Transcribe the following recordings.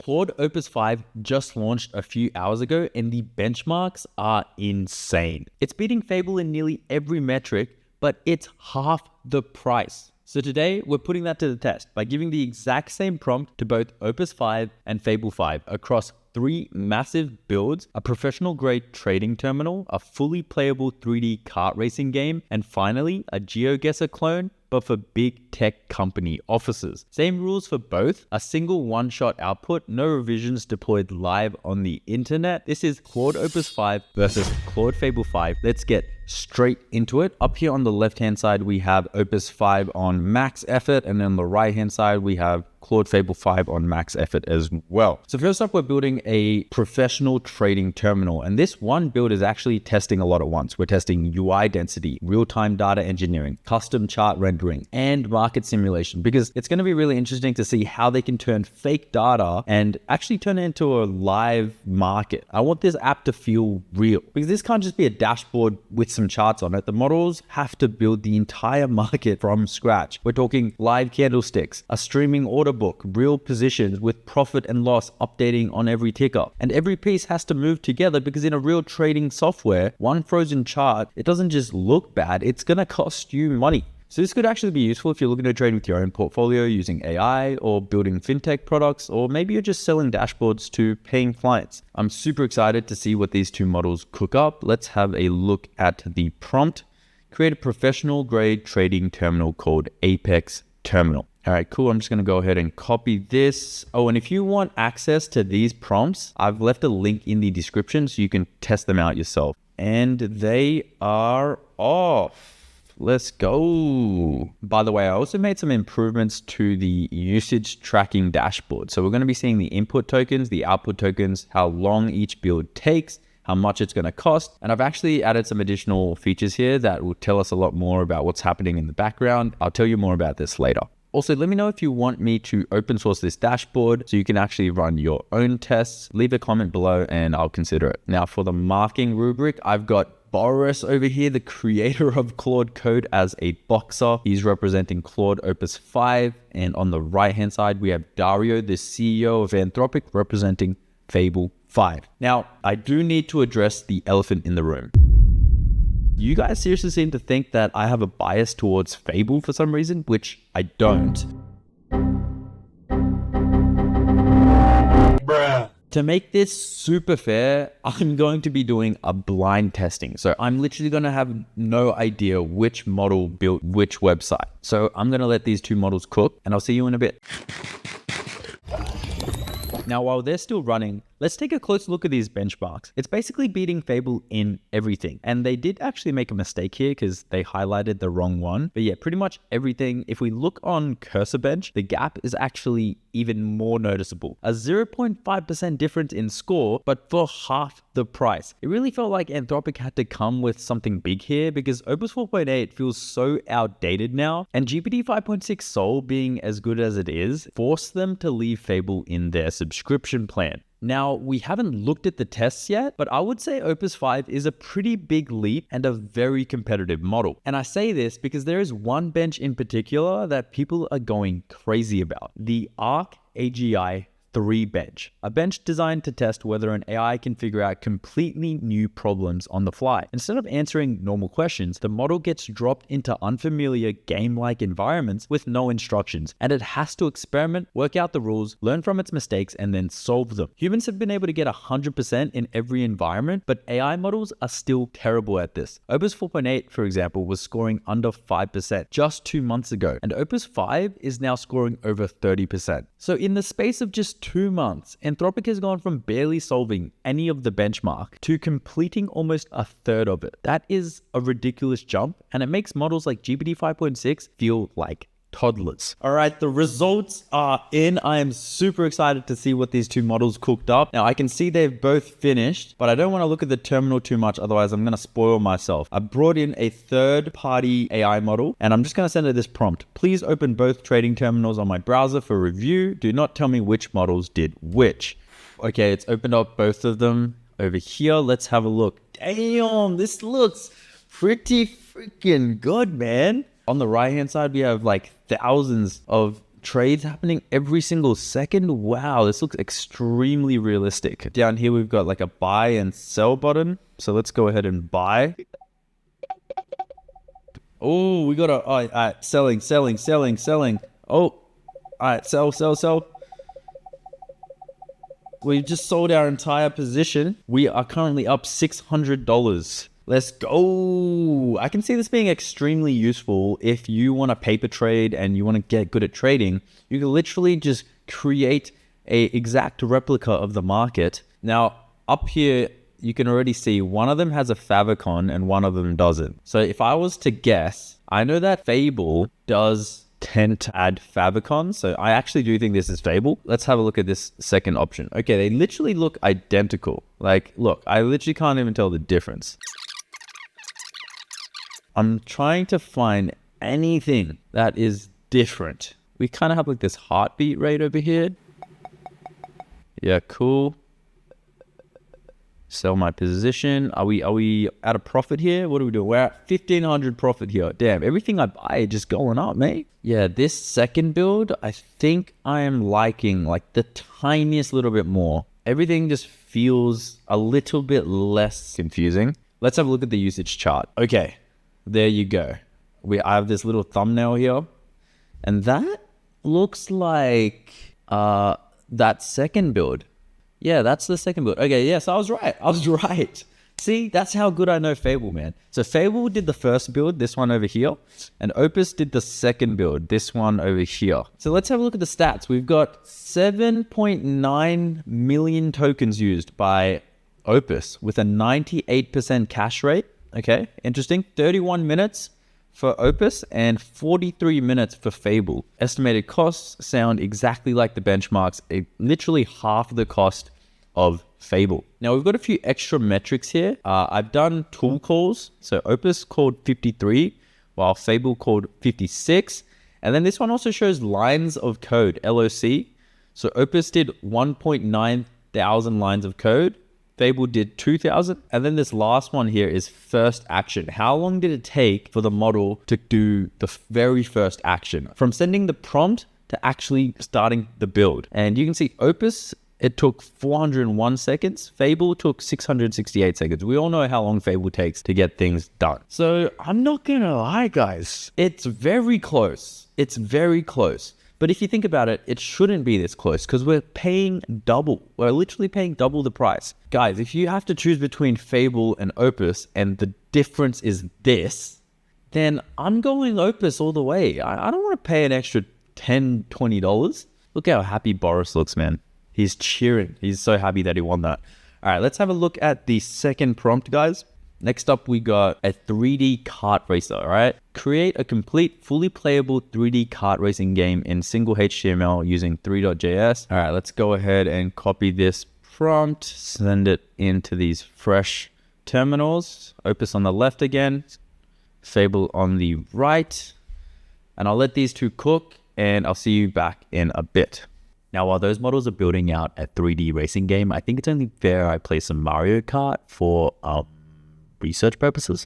Claude Opus 5 just launched a few hours ago and the benchmarks are insane. It's beating Fable in nearly every metric, but it's half the price. So today, we're putting that to the test by giving the exact same prompt to both Opus 5 and Fable 5 across 3 massive builds, a professional-grade trading terminal, a fully playable 3D kart racing game, and finally, a GeoGuessr clone, but for big tech company offices. Same rules for both, a single one-shot output, no revisions deployed live on the internet. This is Claude Opus 5 versus Claude Fable 5. Let's get straight into it. Up here on the left-hand side, we have Opus 5 on max effort, and then on the right-hand side, we have Claude Fable 5 on max effort as well. So first up, we're building a professional trading terminal, and this one build is actually testing a lot at once. We're testing UI density, real-time data engineering, custom chart rendering, and market simulation, because it's going to be really interesting to see how they can turn fake data and actually turn it into a live market. I want this app to feel real, because this can't just be a dashboard with some charts on it. The models have to build the entire market from scratch. We're talking live candlesticks, a streaming order book, real positions with profit and loss updating on every ticker. And every piece has to move together, because in a real trading software, one frozen chart, it doesn't just look bad, it's going to cost you money. So this could actually be useful if you're looking to trade with your own portfolio using AI or building fintech products, or maybe you're just selling dashboards to paying clients. I'm super excited to see what these two models cook up. Let's have a look at the prompt. Create a professional grade trading terminal called Apex Terminal. All right, cool. I'm just going to go ahead and copy this. Oh, and if you want access to these prompts, I've left a link in the description so you can test them out yourself. And they are off. Let's go. By the way, I also made some improvements to the usage tracking dashboard. So we're going to be seeing the input tokens, the output tokens, how long each build takes, how much it's going to cost. And I've actually added some additional features here that will tell us a lot more about what's happening in the background. I'll tell you more about this later. Also, let me know if you want me to open source this dashboard so you can actually run your own tests. Leave a comment below and I'll consider it. Now for the marking rubric, I've got Boris over here, the creator of Claude Code, as a boxer. He's representing Claude Opus 5. And on the right-hand side, we have Dario, the CEO of Anthropic, representing Fable 5. Now, I do need to address the elephant in the room. You guys seriously seem to think that I have a bias towards Fable for some reason, which I don't. Bruh. To make this super fair, I'm going to be doing a blind testing. So I'm literally going to have no idea which model built which website. So I'm going to let these two models cook, and I'll see you in a bit. Now, while they're still running, let's take a close look at these benchmarks. It's basically beating Fable in everything. And they did actually make a mistake here because they highlighted the wrong one. But yeah, pretty much everything. If we look on Cursor Bench, the gap is actually even more noticeable. A 0.5% difference in score, but for half the price. It really felt like Anthropic had to come with something big here, because Opus 4.8 feels so outdated now. And GPT 5.6 Sol, being as good as it is, forced them to leave Fable in their subscription plan. Now, we haven't looked at the tests yet, but I would say Opus 5 is a pretty big leap and a very competitive model. And I say this because there is one bench in particular that people are going crazy about, the Arc AGI 3 bench, a bench designed to test whether an AI can figure out completely new problems on the fly. Instead of answering normal questions, the model gets dropped into unfamiliar game-like environments with no instructions, and it has to experiment, work out the rules, learn from its mistakes, and then solve them. Humans have been able to get 100% in every environment, but AI models are still terrible at this. Opus 4.8, for example, was scoring under 5% just 2 months ago, and Opus 5 is now scoring over 30%. So in the space of just 2 months, Anthropic has gone from barely solving any of the benchmark to completing almost a third of it. That is a ridiculous jump, and it makes models like GPT 5.6 feel like toddlers. All right, the results are in. I am super excited to see what these two models cooked up. Now, I can see they've both finished, but I don't want to look at the terminal too much, otherwise I'm going to spoil myself. I brought in a third-party AI model, and I'm just going to send it this prompt. Please open both trading terminals on my browser for review. Do not tell me which models did which. Okay, it's opened up both of them over here. Let's have a look. Damn, this looks pretty freaking good, man. On the right-hand side, we have like thousands of trades happening every single second. Wow, this looks extremely realistic. Down here, we've got like a buy and sell button. So let's go ahead and buy. Oh, we got a, all right, selling. Oh, all right, sell. We just sold our entire position. We are currently up $600. Let's go. I can see this being extremely useful if you want to paper trade and you want to get good at trading. You can literally just create a exact replica of the market. Now, up here, you can already see one of them has a favicon and one of them doesn't. So if I was to guess, I know that Fable does tend to add favicons. So I actually do think this is Fable. Let's have a look at this second option. Okay, they literally look identical. Like, look, I literally can't even tell the difference. I'm trying to find anything that is different. We kind of have like this heartbeat rate over here. Yeah, cool. Sell my position. Are we at a profit here? What are we doing? We're at 1,500 profit here. Damn, everything I buy is just going up, mate. Yeah, this second build, I think I am liking like the tiniest little bit more. Everything just feels a little bit less confusing. Let's have a look at the usage chart. Okay. There you go. I have this little thumbnail here. And that looks like that second build. Yeah, that's the second build. Okay, yes, I was right. See, that's how good I know Fable, man. So Fable did the first build, this one over here. And Opus did the second build, this one over here. So let's have a look at the stats. We've got 7.9 million tokens used by Opus with a 98% cash rate. Okay, interesting. 31 minutes for Opus and 43 minutes for Fable. Estimated costs sound exactly like the benchmarks, literally half the cost of Fable. Now we've got a few extra metrics here. I've done tool calls. So Opus called 53 while Fable called 56. And then this one also shows lines of code, LOC. So Opus did 1.9 thousand lines of code. Fable did 2,000. And then this last one here is first action. How long did it take for the model to do the very first action? From sending the prompt to actually starting the build. And you can see Opus, it took 401 seconds. Fable took 668 seconds. We all know how long Fable takes to get things done. So I'm not gonna lie, guys. It's very close. It's very close. But if you think about it, it shouldn't be this close because we're paying double. We're literally paying double the price. Guys, if you have to choose between Fable and Opus and the difference is this, then I'm going Opus all the way. I don't want to pay an extra $10, $20. Look how happy Boris looks, man. He's cheering. He's so happy that he won that. All right, let's have a look at the second prompt, guys. Next up, we got a 3D kart racer, all right? Create a complete, fully playable 3D kart racing game in single HTML using 3.js. All right, let's go ahead and copy this prompt, send it into these fresh terminals. Opus on the left again, Fable on the right. And I'll let these two cook and I'll see you back in a bit. Now, while those models are building out a 3D racing game, I think it's only fair I play some Mario Kart for research purposes.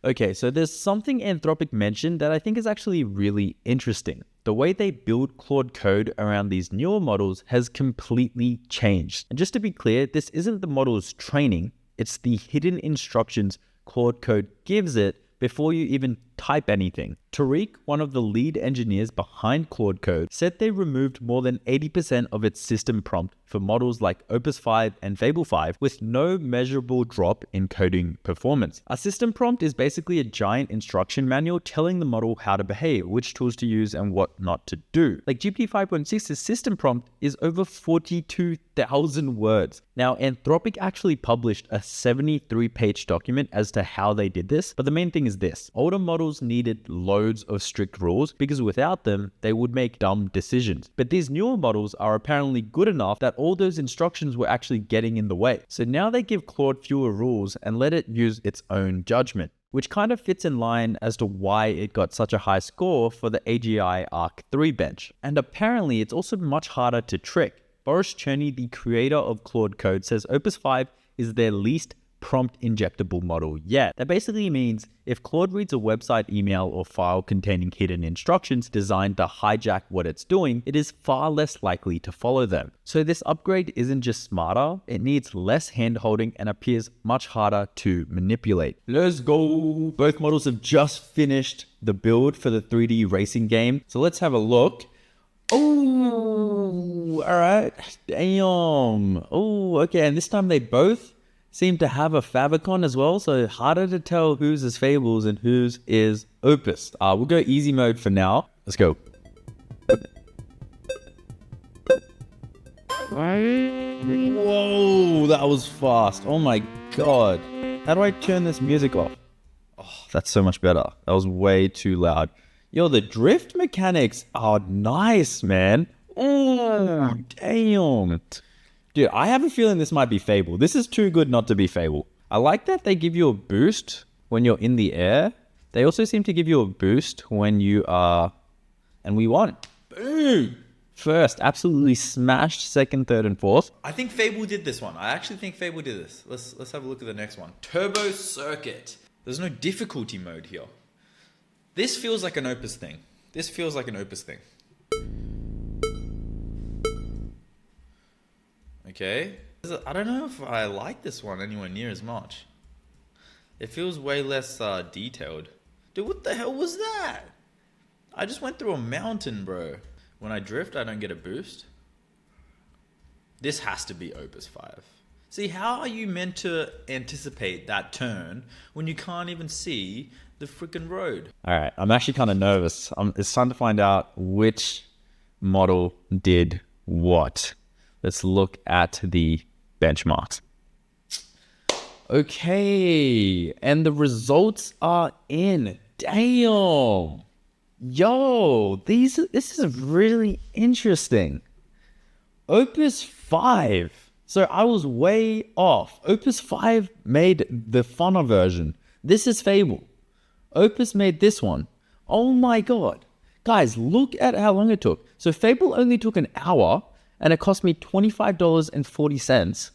Okay, so there's something Anthropic mentioned that I think is actually really interesting. The way they build Claude code around these newer models has completely changed. And just to be clear, this isn't the model's training, it's the hidden instructions Claude code gives it before you even type anything. Tariq, one of the lead engineers behind Claude Code, said they removed more than 80% of its system prompt for models like Opus 5 and Fable 5 with no measurable drop in coding performance. A system prompt is basically a giant instruction manual telling the model how to behave, which tools to use and what not to do. Like GPT 5.6's system prompt is over 42,000 words. Now, Anthropic actually published a 73-page document as to how they did this, but the main thing is this. Older models needed loads of strict rules because without them, they would make dumb decisions. But these newer models are apparently good enough that all those instructions were actually getting in the way. So now they give Claude fewer rules and let it use its own judgment, which kind of fits in line as to why it got such a high score for the AGI Arc 3 bench. And apparently it's also much harder to trick. Boris Cherny, the creator of Claude Code, says Opus 5 is their least prompt injectable model yet. That basically means if Claude reads a website email or file containing hidden instructions designed to hijack what it's doing, it is far less likely to follow them. So this upgrade isn't just smarter, it needs less hand-holding and appears much harder to manipulate. Let's go! Both models have just finished the build for the 3D racing game, so let's have a look. Oh, all right. Damn. Oh, okay. And this time they both seem to have a favicon as well, so harder to tell whose is Fables and whose is Opus. We'll go easy mode for now. Let's go. Whoa, that was fast. Oh my god. How do I turn this music off? Oh, that's so much better. That was way too loud. Yo, the drift mechanics are nice, man. Oh, damn. Dude, I have a feeling this might be Fable. This is too good not to be Fable. I like that they give you a boost when you're in the air. They also seem to give you a boost when you are... And we won. Boom! First, absolutely smashed second, third, and fourth. I think Fable did this one. I actually think Fable did this. Let's have a look at the next one. Turbo Circuit. There's no difficulty mode here. This feels like an Opus thing. This feels like an Opus thing. Okay. I don't know if I like this one anywhere near as much. It feels way less detailed. Dude, what the hell was that? I just went through a mountain, bro. When I drift, I don't get a boost. This has to be Opus 5. See, how are you meant to anticipate that turn when you can't even see the freaking road? All right, I'm actually kind of nervous. It's time to find out which model did what. Let's look at the benchmarks. Okay, and the results are in. Damn. Yo, this is really interesting. Opus 5. So I was way off. Opus 5 made the funner version. This is Fable. Opus made this one. Oh my god. Guys, look at how long it took. So Fable only took an hour and it cost me $25.40.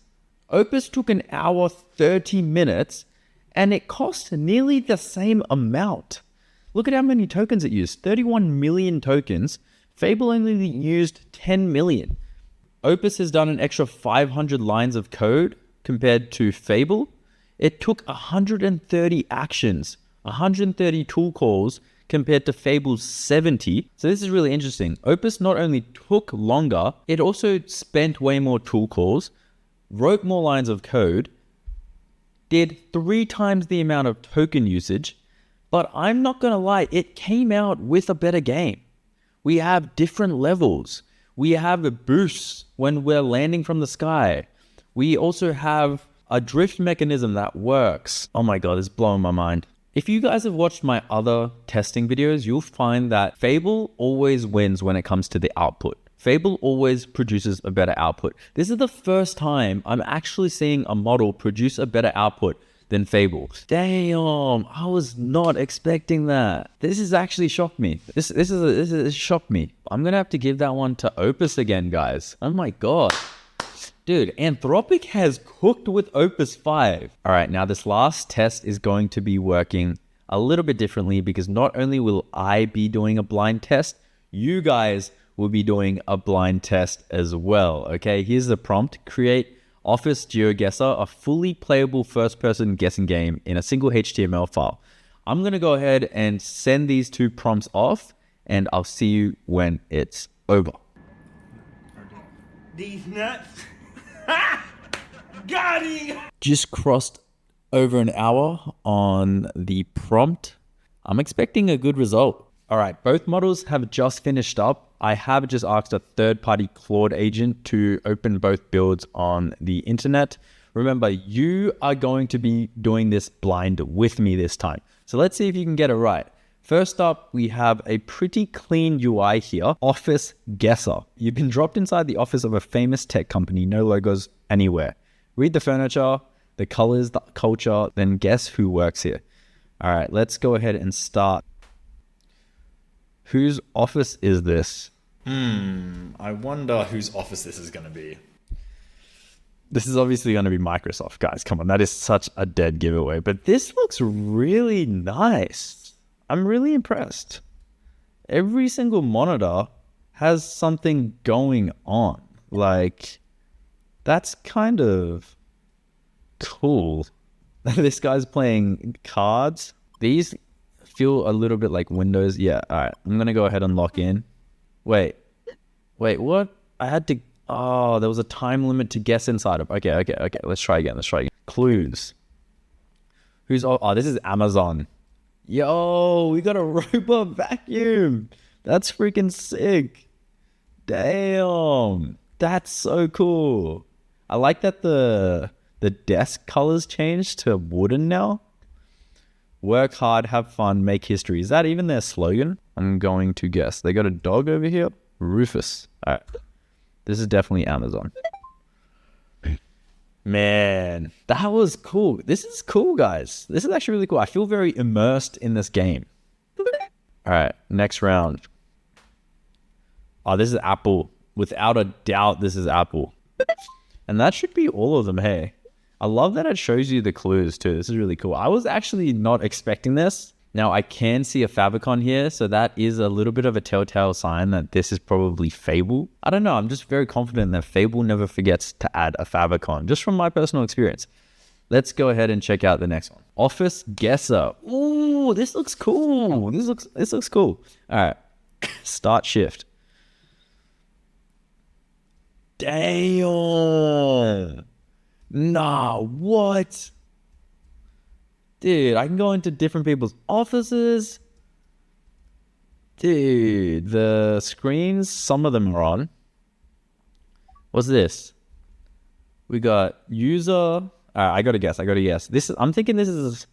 Opus took an hour, 30 minutes, and it cost nearly the same amount. Look at how many tokens it used. 31 million tokens. Fable only used 10 million. Opus has done an extra 500 lines of code compared to Fable. It took 130 actions, 130 tool calls compared to Fable's 70. So this is really interesting. Opus not only took longer, it also spent way more tool calls, wrote more lines of code, did 3 times the amount of token usage, but I'm not gonna lie, it came out with a better game. We have different levels. We have a boost when we're landing from the sky. We also have a drift mechanism that works. Oh my god, it's blowing my mind. If you guys have watched my other testing videos, you'll find that Fable always wins when it comes to the output. Fable always produces a better output. This is the first time I'm actually seeing a model produce a better output than Fable. Damn, I was not expecting that. This has actually shocked me. This shocked me. I'm gonna have to give that one to Opus again, guys. Oh my god. Dude, Anthropic has cooked with Opus 5. All right, now this last test is going to be working a little bit differently because not only will I be doing a blind test, you guys will be doing a blind test as well, okay? Here's the prompt. Create Office GeoGuessr, a fully playable first-person guessing game in a single HTML file. I'm going to go ahead and send these 2 prompts off, and I'll see you when it's over. These nuts. Got him! Just crossed over an hour on the prompt. I'm expecting a good result. All right, both models have just finished up. I have just asked a third-party Claude agent to open both builds on the internet. Remember, you are going to be doing this blind with me this time. So let's see if you can get it right. First up, we have a pretty clean UI here, Office Guesser. You've been dropped inside the office of a famous tech company, no logos anywhere. Read the furniture, the colors, the culture, then guess who works here. All right, let's go ahead and start. Whose office is this? I wonder whose office this is going to be. This is obviously going to be Microsoft, guys. Come on, that is such a dead giveaway. But this looks really nice. I'm really impressed. Every single monitor has something going on. Like, that's kind of cool. This guy's playing cards. These feel a little bit like Windows. Yeah, all right. I'm going to go ahead and lock in. Wait, what? I had to... Oh, there was a time limit to guess inside of... Okay. Let's try again. Clues. Oh, this is Amazon. Yo, we got a robot vacuum. That's freaking sick. Damn. That's so cool. I like that the desk colors changed to wooden now. Work hard, have fun, make history. Is that even their slogan? I'm going to guess. They got a dog over here. Rufus. All right. This is definitely Amazon. Man, that was cool. This is cool, guys. This is actually really cool. I feel very immersed in this game. All right, next round. Oh, this is Apple. Without a doubt, this is Apple. And that should be all of them, hey. I love that it shows you the clues too. This is really cool. I was actually not expecting this. Now, I can see a favicon here, so that is a little bit of a telltale sign that this is probably Fable. I don't know, I'm just very confident that Fable never forgets to add a favicon, just from my personal experience. Let's go ahead and check out the next one. Office Guesser. Ooh, this looks cool. This looks cool. All right, start shift. Damn. Nah, what? Dude, I can go into different people's offices. Dude, the screens, some of them are on. What's this? We got user. All right, I gotta guess. I'm thinking this is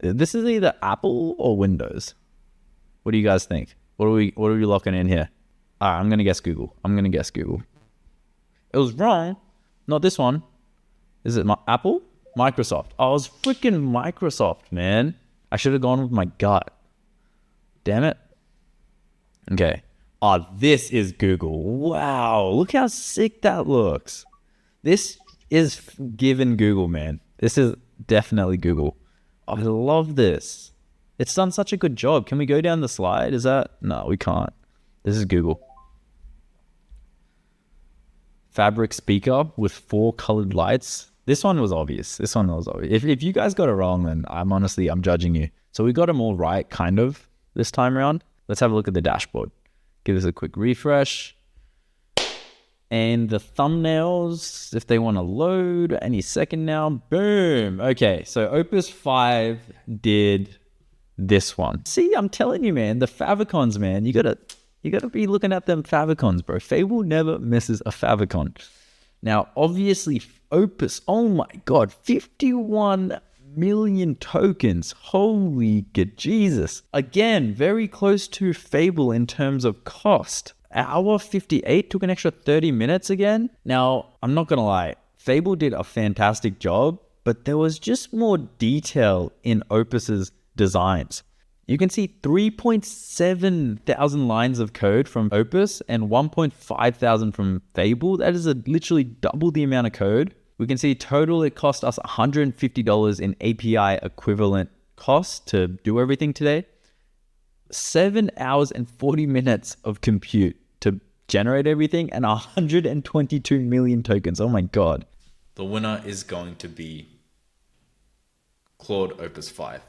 either Apple or Windows. What do you guys think? What are we locking in here? All right, I'm gonna guess Google. It was wrong. Not this one. Is it Apple? Microsoft. Oh, it was freaking Microsoft, man. I should have gone with my gut. Damn it. Okay. Oh, this is Google. Wow. Look how sick that looks. This is given Google, man. This is definitely Google. I love this. It's done such a good job. Can we go down the slide? No, we can't. This is Google. Fabric speaker with 4 colored lights. This one was obvious. If you guys got it wrong, then I'm judging you. So we got them all right, kind of, this time around. Let's have a look at the dashboard. Give this a quick refresh. And the thumbnails, if they want to load any second now, boom. Okay, so Opus 5 did this one. See, I'm telling you, man, the favicons, man, you gotta be looking at them favicons, bro. Fable never misses a favicon. Now, obviously, Opus, oh my God, 51 million tokens. Holy good Jesus. Again, very close to Fable in terms of cost. Hour 58 took an extra 30 minutes again. Now, I'm not gonna lie, Fable did a fantastic job, but there was just more detail in Opus's designs. You can see 3.7 thousand lines of code from Opus and 1.5 thousand from Fable. That is literally double the amount of code. We can see total it cost us $150 in API equivalent cost to do everything today. 7 hours and 40 minutes of compute to generate everything and 122 million tokens. Oh my God. The winner is going to be Claude Opus 5.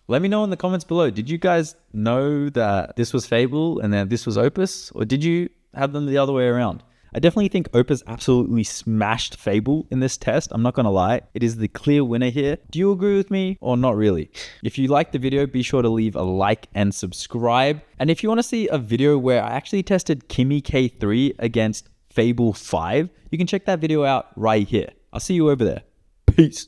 Let me know in the comments below. Did you guys know that this was Fable and then this was Opus? Or did you have them the other way around? I definitely think Opus absolutely smashed Fable in this test. I'm not going to lie. It is the clear winner here. Do you agree with me or not really? If you liked the video, be sure to leave a like and subscribe. And if you want to see a video where I actually tested Kimi K3 against Fable 5, you can check that video out right here. I'll see you over there. Peace.